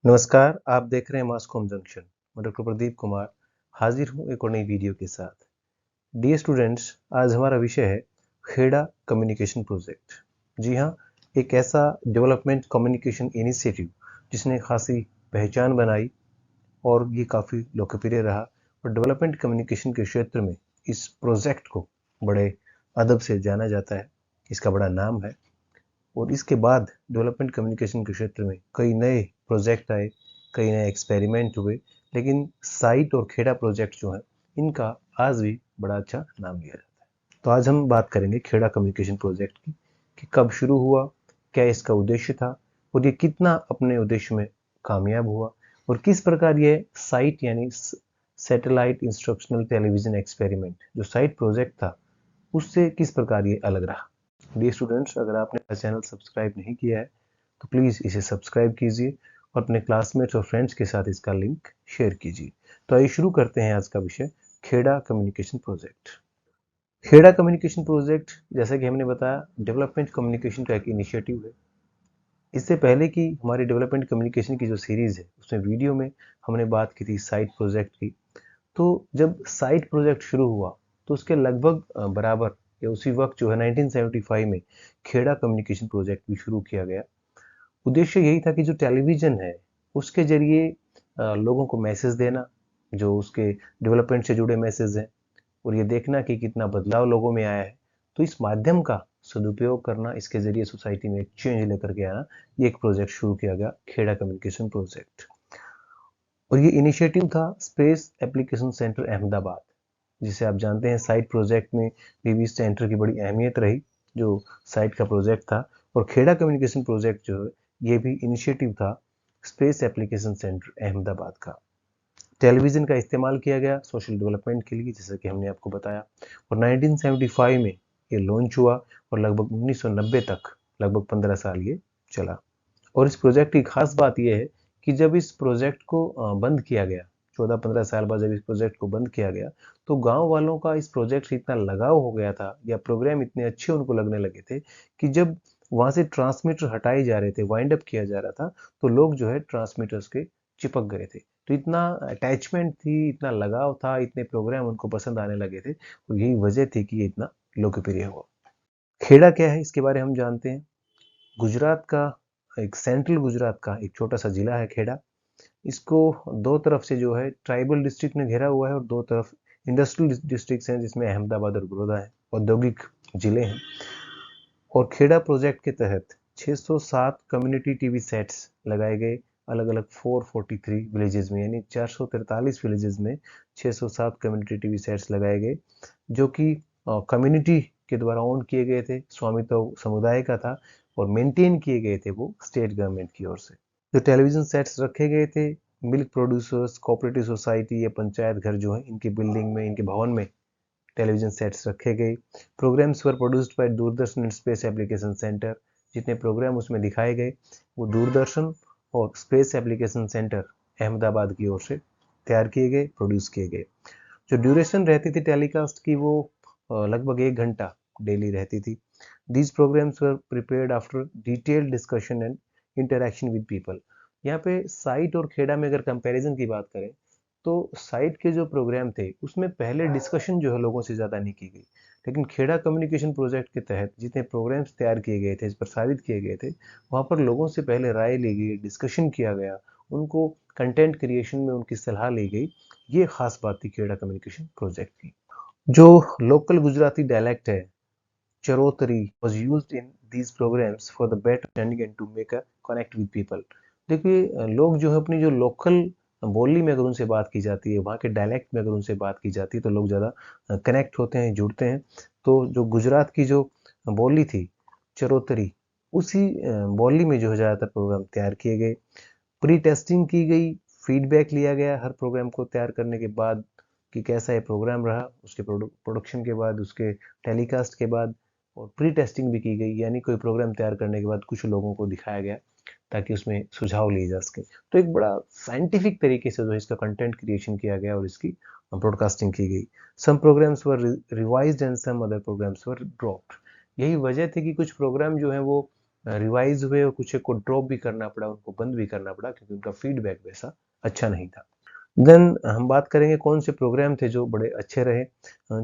नमस्कार, आप देख रहे हैं मास्कॉम जंक्शन। मैं डॉक्टर प्रदीप कुमार हाजिर हूँ एक और नई वीडियो के साथ। डियर स्टूडेंट्स, आज हमारा विषय है खेड़ा कम्युनिकेशन प्रोजेक्ट। जी हाँ, एक ऐसा डेवलपमेंट कम्युनिकेशन इनिशिएटिव जिसने खासी पहचान बनाई और ये काफ़ी लोकप्रिय रहा। और डेवलपमेंट कम्युनिकेशन के क्षेत्र में इस प्रोजेक्ट को बड़े अदब से जाना जाता है, इसका बड़ा नाम है। और इसके बाद डेवलपमेंट कम्युनिकेशन के क्षेत्र में कई नए प्रोजेक्ट आए, कई नए एक्सपेरिमेंट हुए, लेकिन साइट और खेड़ा प्रोजेक्ट जो है इनका आज भी बड़ा अच्छा नाम लिया जाता है। तो आज हम बात करेंगे खेड़ा कम्युनिकेशन प्रोजेक्ट की कि कब शुरू हुआ, क्या इसका उद्देश्य था और ये कितना अपने उद्देश्य में कामयाब हुआ, और किस प्रकार ये साइट यानी सैटेलाइट इंस्ट्रक्शनल टेलीविजन एक्सपेरिमेंट जो साइट प्रोजेक्ट था उससे किस प्रकार ये अलग रहा। डियर स्टूडेंट्स, अगर आपने मेरा चैनल सब्सक्राइब नहीं किया है तो प्लीज़ इसे सब्सक्राइब कीजिए और अपने क्लासमेट्स और फ्रेंड्स के साथ इसका लिंक शेयर कीजिए। तो आइए शुरू करते हैं आज का विषय, Kheda communication project. Kheda communication project, जैसा कि हमने बताया, डेवलपमेंट कम्युनिकेशन का एक इनिशिएटिव है। इससे पहले की हमारी डेवलपमेंट कम्युनिकेशन की जो सीरीज़ है उसमें वीडियो में हमने बात की थी साइट प्रोजेक्ट की। तो जब साइट प्रोजेक्ट शुरू हुआ तो उसके लगभग बराबर या उसी वक्त जो है 1975 में खेड़ा कम्युनिकेशन प्रोजेक्ट भी शुरू किया गया। उद्देश्य यही था कि जो टेलीविज़न है उसके ज़रिए लोगों को मैसेज देना, जो उसके डेवलपमेंट से जुड़े मैसेज हैं, और ये देखना कि कितना बदलाव लोगों में आया है। तो इस माध्यम का सदुपयोग करना, इसके ज़रिए सोसाइटी में एक चेंज लेकर के आना, ये एक प्रोजेक्ट शुरू किया गया, खेड़ा कम्युनिकेशन प्रोजेक्ट। और ये इनिशिएटिव था स्पेस एप्लीकेशन सेंटर अहमदाबाद, जिसे आप जानते हैं साइट प्रोजेक्ट में पीवी सेंटर की बड़ी अहमियत रही, जो साइट का प्रोजेक्ट था। और खेड़ा कम्युनिकेशन प्रोजेक्ट जो है ये भी इनिशिएटिव था स्पेस एप्लीकेशन सेंटर अहमदाबाद का। टेलीविज़न का इस्तेमाल किया गया सोशल डेवलपमेंट के लिए, जैसा कि हमने आपको बताया। और 1975 में ये लॉन्च हुआ और लगभग 1990 तक, लगभग 15 साल ये चला। और इस प्रोजेक्ट की खास बात यह है कि जब इस प्रोजेक्ट को बंद किया गया, 14-15 साल बाद जब इस प्रोजेक्ट को बंद किया गया, तो गांव वालों का इस प्रोजेक्ट से इतना लगाव हो गया था या प्रोग्राम इतने अच्छे उनको लगने लगे थे कि जब वहां से ट्रांसमीटर हटाए जा रहे थे, वाइंड अप किया जा रहा था, तो लोग जो है ट्रांसमीटर्स के चिपक गए थे। तो इतना अटैचमेंट थी, इतना लगाव था, इतने प्रोग्राम उनको पसंद आने लगे थे, और यही वजह थी कि ये इतना लोकप्रिय हुआ। खेड़ा क्या है इसके बारे में हम जानते हैं। गुजरात का, एक सेंट्रल गुजरात का एक छोटा सा जिला है खेड़ा। इसको दो तरफ से जो है ट्राइबल डिस्ट्रिक्ट ने घेरा हुआ है और दो तरफ इंडस्ट्रियल डिस्ट्रिक्ट हैं, जिसमें अहमदाबाद और बड़ौदा है, औद्योगिक जिले हैं। और खेड़ा प्रोजेक्ट के तहत 607 कम्युनिटी टीवी सेट्स लगाए गए अलग अलग 443 विलेजेस में, यानी 443 विलेजेस में 607 कम्युनिटी टीवी सेट्स लगाए गए, जो कि कम्युनिटी के द्वारा ओन किए गए थे, स्वामित्व समुदाय का था, और मेंटेन किए गए थे वो स्टेट गवर्नमेंट की ओर से। जो टेलीविजन सेट्स रखे गए थे, मिल्क प्रोड्यूसर्स, कोऑपरेटिव सोसाइटी या पंचायत घर जो है, इनके बिल्डिंग में, इनके भवन में टेलीविजन सेट्स रखे गए। Programmes were produced by Doordarshan and space application centre. जितने प्रोग्राम उसमें दिखाए गए वो दूरदर्शन और स्पेस एप्लीकेशन सेंटर अहमदाबाद की ओर से तैयार किए गए, प्रोड्यूस किए गए। जो ड्यूरेशन रहती थी टेलीकास्ट की, वो लगभग 1 घंटा डेली रहती थी। These programmes were prepared after detailed discussion and interaction with people. यहाँ पे साइट और खेड़ा में अगर कंपैरिजन की बात करें तो साइट के जो प्रोग्राम थे उसमें पहले डिस्कशन जो है लोगों से ज़्यादा नहीं की गई, लेकिन खेड़ा कम्युनिकेशन प्रोजेक्ट के तहत जितने प्रोग्राम्स तैयार किए गए थे, प्रसारित किए गए थे, वहाँ पर लोगों से पहले राय ली गई, डिस्कशन किया गया, उनको कंटेंट क्रिएशन में उनकी सलाह ली गई। ये खास बात थी खेड़ा कम्युनिकेशन प्रोजेक्ट की। जो लोकल गुजराती डायलेक्ट है, चरोतरी, was used in these programs for the better understanding and to make a connect with people। देखिए, लोग जो है अपनी जो लोकल बोली में अगर उनसे बात की जाती है, वहाँ के डायलेक्ट में अगर उनसे बात की जाती है, तो लोग ज़्यादा कनेक्ट होते हैं, जुड़ते हैं। तो जो गुजरात की जो बोली थी चरोतरी, उसी बोली में जो है ज़्यादातर प्रोग्राम तैयार किए गए। प्री टेस्टिंग की गई, फीडबैक लिया गया हर प्रोग्राम को तैयार करने के बाद कि कैसा ये प्रोग्राम रहा, उसके प्रोडक्शन के बाद, उसके टेलीकास्ट के बाद। और प्री टेस्टिंग भी की गई, यानी कोई प्रोग्राम तैयार करने के बाद कुछ लोगों को दिखाया गया ताकि उसमें सुझाव लिए जा सके। तो एक बड़ा साइंटिफिक तरीके से जो है इसका कंटेंट क्रिएशन किया गया और इसकी ब्रॉडकास्टिंग की गई। Some programmes were revised and some other programmes were dropped. यही वजह थी कि कुछ प्रोग्राम जो है वो रिवाइज हुए और कुछ को ड्रॉप भी करना पड़ा, उनको बंद भी करना पड़ा क्योंकि उनका फीडबैक वैसा अच्छा नहीं था। देन हम बात करेंगे कौन से प्रोग्राम थे जो बड़े अच्छे रहे।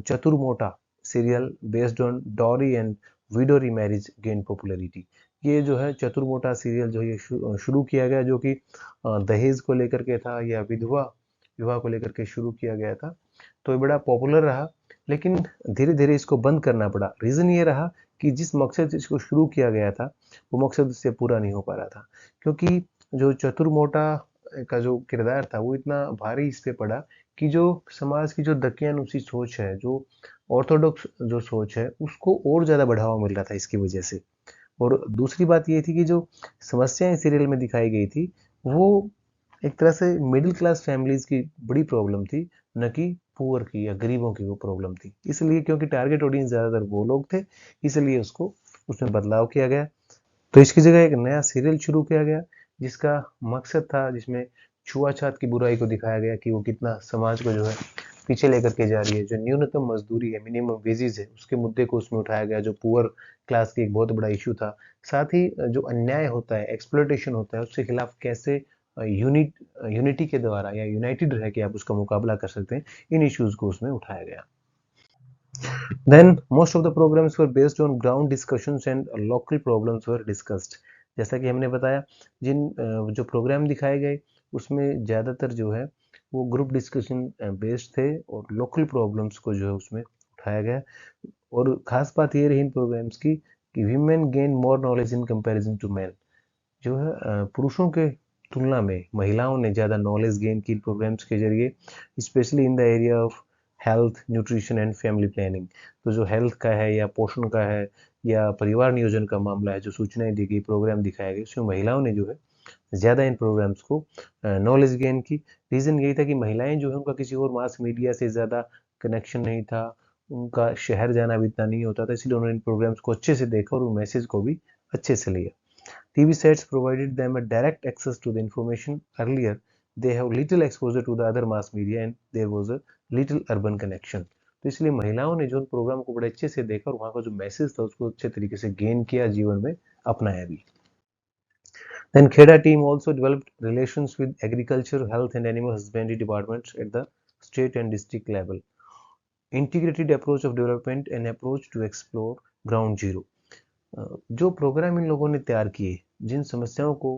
चतुर्मोटा serial based on dowry and widow remarriage gain popularity. ये जो है चतुर्मोटा सीरियल जो ये शुरू किया गया, जो कि दहेज को लेकर के था या विधवा विवाह को लेकर के शुरू किया गया था। तो ये बड़ा पॉपुलर रहा, लेकिन धीरे धीरे इसको बंद करना पड़ा। रीज़न ये रहा कि जिस मकसद से इसको शुरू किया गया था वो मकसद इससे पूरा नहीं हो पा रहा था, क्योंकि जो चतुर्मोटा का जो किरदार था वो इतना भारी इस पे पड़ा कि जो समाज की जो दकियानुसी सोच है, जो ऑर्थोडॉक्स जो सोच है, उसको और ज़्यादा बढ़ावा मिल रहा था इसकी वजह से। और दूसरी बात ये थी कि जो समस्याएं सीरियल में दिखाई गई थी वो एक तरह से मिडिल क्लास फैमिलीज की बड़ी प्रॉब्लम थी, न कि पुअर की या गरीबों की वो प्रॉब्लम थी। इसलिए क्योंकि टारगेट ऑडियंस ज़्यादातर वो लोग थे, इसलिए उसको उसमें बदलाव किया गया। तो इसकी जगह एक नया सीरियल शुरू किया गया जिसका मकसद था, जिसमें छुआछात की बुराई को दिखाया गया कि वो कितना समाज को जो है पीछे लेकर के जा रही है। जो न्यूनतम मजदूरी है, मिनिमम वेजेस है, उसके मुद्दे को उसमें उठाया गया, जो पुअर क्लास की एक बहुत बड़ा इशू था। साथ ही जो अन्याय होता है, एक्सप्लॉयटेशन होता है, उसके खिलाफ कैसे यूनिटी के द्वारा या यूनाइटेड रह के आप उसका मुकाबला कर सकते हैं, इन इश्यूज को उसमें उठाया गया। Then most of the programs were based on ground discussions and local problems were discussed. जैसा कि हमने बताया, जिन जो प्रोग्राम दिखाए गए उसमें ज़्यादातर जो है वो ग्रुप डिस्कशन बेस्ड थे और लोकल प्रॉब्लम्स को जो है उसमें उठाया गया। और ख़ास बात ये रही इन प्रोग्राम्स की कि women gain more knowledge in comparison to man. जो है पुरुषों के तुलना में महिलाओं ने ज़्यादा नॉलेज गेन की प्रोग्राम्स के जरिए, specially in the area of health, nutrition and family planning. तो जो हेल्थ का है या पोषण का है या परिवार नियोजन का मामला है, जो सूचनाएं दी गई, प्रोग्राम दिखाए गए, उसमें महिलाओं ने जो है ज़्यादा इन प्रोग्राम्स को नॉलेज गेन की। रीज़न यही था कि महिलाएं जो है उनका किसी और मास मीडिया से ज़्यादा कनेक्शन नहीं था, उनका शहर जाना भी इतना नहीं होता था, इसलिए उन्होंने इन प्रोग्राम्स को अच्छे से देखा और मैसेज को भी अच्छे से लिया। TV sets provided them a direct access to the information. Earlier, they have little exposure to the other mass media and there was a little urban connection. तो इसलिए महिलाओं ने जो प्रोग्राम को बड़े अच्छे से देखा और वहाँ का जो मैसेज था उसको अच्छे तरीके से गेन किया, जीवन में अपनाया भी। Then Kheda team also developed relations with agriculture, health and animal husbandry departments at the state and district level. Integrated approach of development and approach to explore ground zero. जो प्रोग्राम इन लोगों ने तैयार किए, जिन समस्याओं को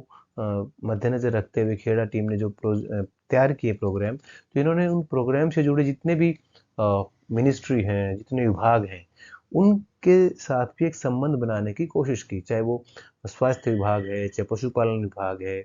मद्देनजर रखते हुए खेड़ा टीम ने जो तैयार किए प्रोग्राम, तो इन्होंने उन प्रोग्राम से जुड़े जितने भी मिनिस्ट्री हैं, जितने विभाग हैं, उनके साथ भी एक संबंध बनाने की कोशिश की। चाहे वो स्वास्थ्य विभाग है, चाहे पशुपालन विभाग है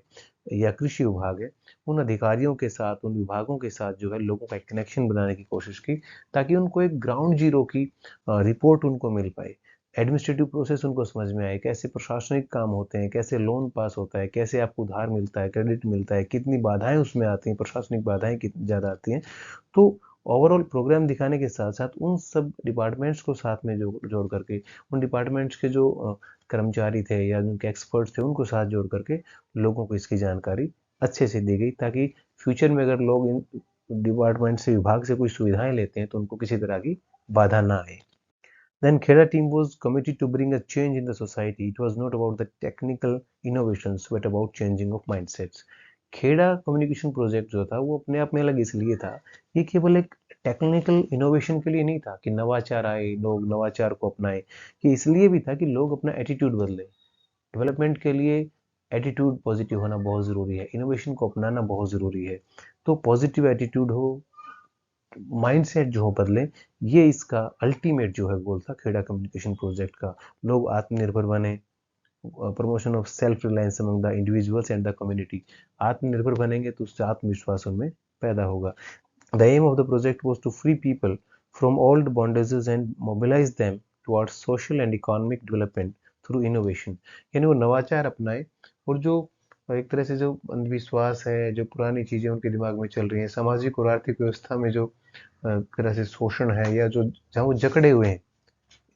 या कृषि विभाग है, उन अधिकारियों के साथ, उन विभागों के साथ जो है लोगों का एक कनेक्शन बनाने की कोशिश की, ताकि उनको एक ग्राउंड जीरो की रिपोर्ट उनको मिल पाए, एडमिनिस्ट्रेटिव प्रोसेस उनको समझ में आए, कैसे प्रशासनिक काम होते हैं, कैसे लोन पास होता है, कैसे आपको उधार मिलता है, क्रेडिट मिलता है, कितनी बाधाएं उसमें आती हैं, प्रशासनिक बाधाएं कितनी ज़्यादा आती हैं। तो ओवरऑल प्रोग्राम दिखाने के साथ साथ उन सब डिपार्टमेंट्स को साथ में जोड़ करके, उन डिपार्टमेंट्स के जो कर्मचारी थे या उनके एक्सपर्ट्स थे, उनको साथ जोड़ करके लोगों को इसकी जानकारी अच्छे से दी गई, ताकि फ्यूचर में अगर लोग इन डिपार्टमेंट से, विभाग से कोई सुविधाएं लेते हैं तो उनको किसी तरह की बाधा ना आए। Then Kheda team was committed to bring a change in the society. It was not about the technical innovations but about changing of mindsets. Kheda communication project जो था वो अपने आप में अलग इसलिए था, ये केवल एक टेक्निकल इनोवेशन के लिए नहीं था कि नवाचार आए, लोग नवाचार को अपनाएं, ये इसलिए भी था कि लोग अपना एटीट्यूड बदलें। डेवलपमेंट के लिए एटीट्यूड पॉजिटिव होना बहुत ज़रूरी है, इनोवेशन को अपनाना बहुत ज़रूरी है। तो पॉजिटिव एटीट्यूड हो, माइंडसेट जो हो बदले, ये इसका अल्टीमेट जो है गोल था खेड़ा कम्युनिकेशन प्रोजेक्ट का। लोग आत्मनिर्भर बने, promotion of self reliance among the individuals and the community. आत्मनिर्भर बनेंगे तो उससे आत्मविश्वास उनमें पैदा होगा। The aim of the project was to free people from old bondages and mobilise them towards social and economic development through innovation. यानी वो नवाचार अपनाए और जो एक तरह से जो अंधविश्वास है, जो पुरानी चीज़ें उनके दिमाग में चल रही हैं, सामाजिक और आर्थिक व्यवस्था में जो तरह से शोषण है या जो जहाँ वो जकड़े हुए हैं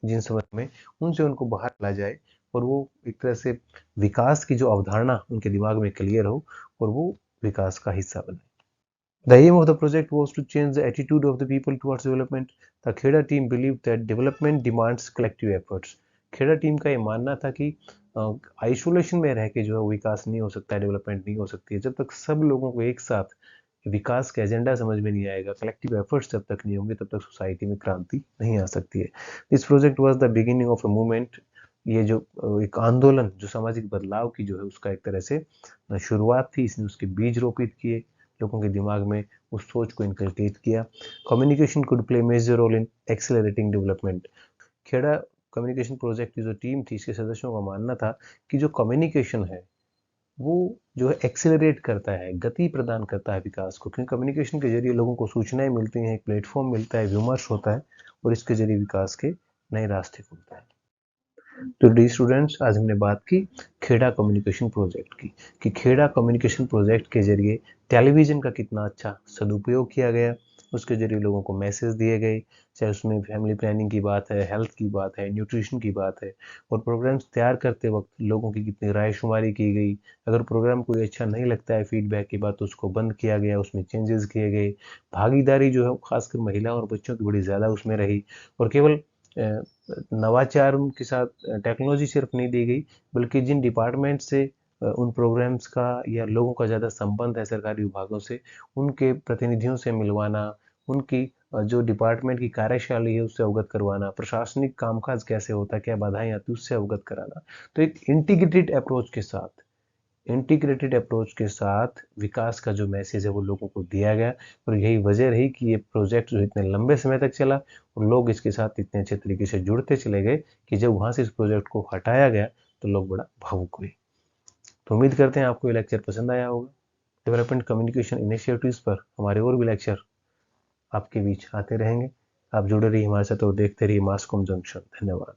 जिन समय में, उनसे उनको बाहर ला जाए और वो एक तरह से विकास की जो अवधारणा उनके दिमाग में क्लियर हो और वो विकास का हिस्सा बने। The aim of the project was to change the attitude of the people towards development. The Kheda team believed that development demands collective efforts. Kheda team का ये मानना था कि आइसोलेशन में रह के जो है विकास नहीं हो सकता है, डेवलपमेंट नहीं हो सकती है। जब तक सब लोगों को एक साथ विकास का एजेंडा समझ में नहीं आएगा, कलेक्टिव एफर्ट्स जब तक नहीं होंगे, तब तक सोसाइटी में क्रांति नहीं आ सकती है। This project was the beginning of a movement. ये जो एक आंदोलन, जो सामाजिक बदलाव की जो है उसका एक तरह से शुरुआत थी। इसने उसके बीज रोपित किए, लोगों के दिमाग में उस सोच को इनकलकेट किया। Communication could play major role in accelerating development. Kheda communication project की जो टीम थी, इसके सदस्यों का मानना था कि जो कम्युनिकेशन है वो जो है एक्सेलरेट करता है, गति प्रदान करता है विकास को, क्योंकि कम्युनिकेशन के जरिए लोगों को सूचनाएं मिलती हैं, एक प्लेटफॉर्म मिलता है, विमर्श होता है और इसके जरिए विकास के नए रास्ते खुलते हैं। तो डी स्टूडेंट्स, आज हमने बात की खेड़ा कम्युनिकेशन प्रोजेक्ट की, कि खेड़ा कम्युनिकेशन प्रोजेक्ट के जरिए टेलीविज़न का कितना अच्छा सदुपयोग किया गया, उसके जरिए लोगों को मैसेज दिए गए, चाहे उसमें फैमिली प्लानिंग की बात है, हेल्थ की बात है, न्यूट्रिशन की बात है, और प्रोग्राम्स तैयार करते वक्त लोगों की कितनी राय शुमारी की गई। अगर प्रोग्राम कोई अच्छा नहीं लगता है फीडबैक के बाद, तो उसको बंद किया गया, उसमें चेंजेस किए गए। भागीदारी जो है खासकर महिला और बच्चों की बड़ी ज़्यादा उसमें रही, और केवल नवाचार के साथ टेक्नोलॉजी सिर्फ नहीं दी गई, बल्कि जिन डिपार्टमेंट से उन प्रोग्राम्स का या लोगों का ज़्यादा संबंध है सरकारी विभागों से, उनके प्रतिनिधियों से मिलवाना, उनकी जो डिपार्टमेंट की कार्यशैली है उससे अवगत करवाना, प्रशासनिक कामकाज कैसे होता है, क्या बाधाएं आती है, उससे अवगत कराना। तो एक इंटीग्रेटेड अप्रोच के साथ विकास का जो मैसेज है वो लोगों को दिया गया, और यही वजह रही कि ये प्रोजेक्ट जो इतने लंबे समय तक चला और लोग इसके साथ इतने अच्छे तरीके से जुड़ते चले गए कि जब वहाँ से इस प्रोजेक्ट को हटाया गया तो लोग बड़ा भावुक हुए। तो उम्मीद करते हैं आपको ये लेक्चर पसंद आया होगा। डेवलपमेंट कम्युनिकेशन इनिशिएटिव्स पर हमारे और भी लेक्चर आपके बीच आते रहेंगे। आप जुड़े रहिए हमारे साथ और देखते रहिए मास कॉम जंक्शन। धन्यवाद।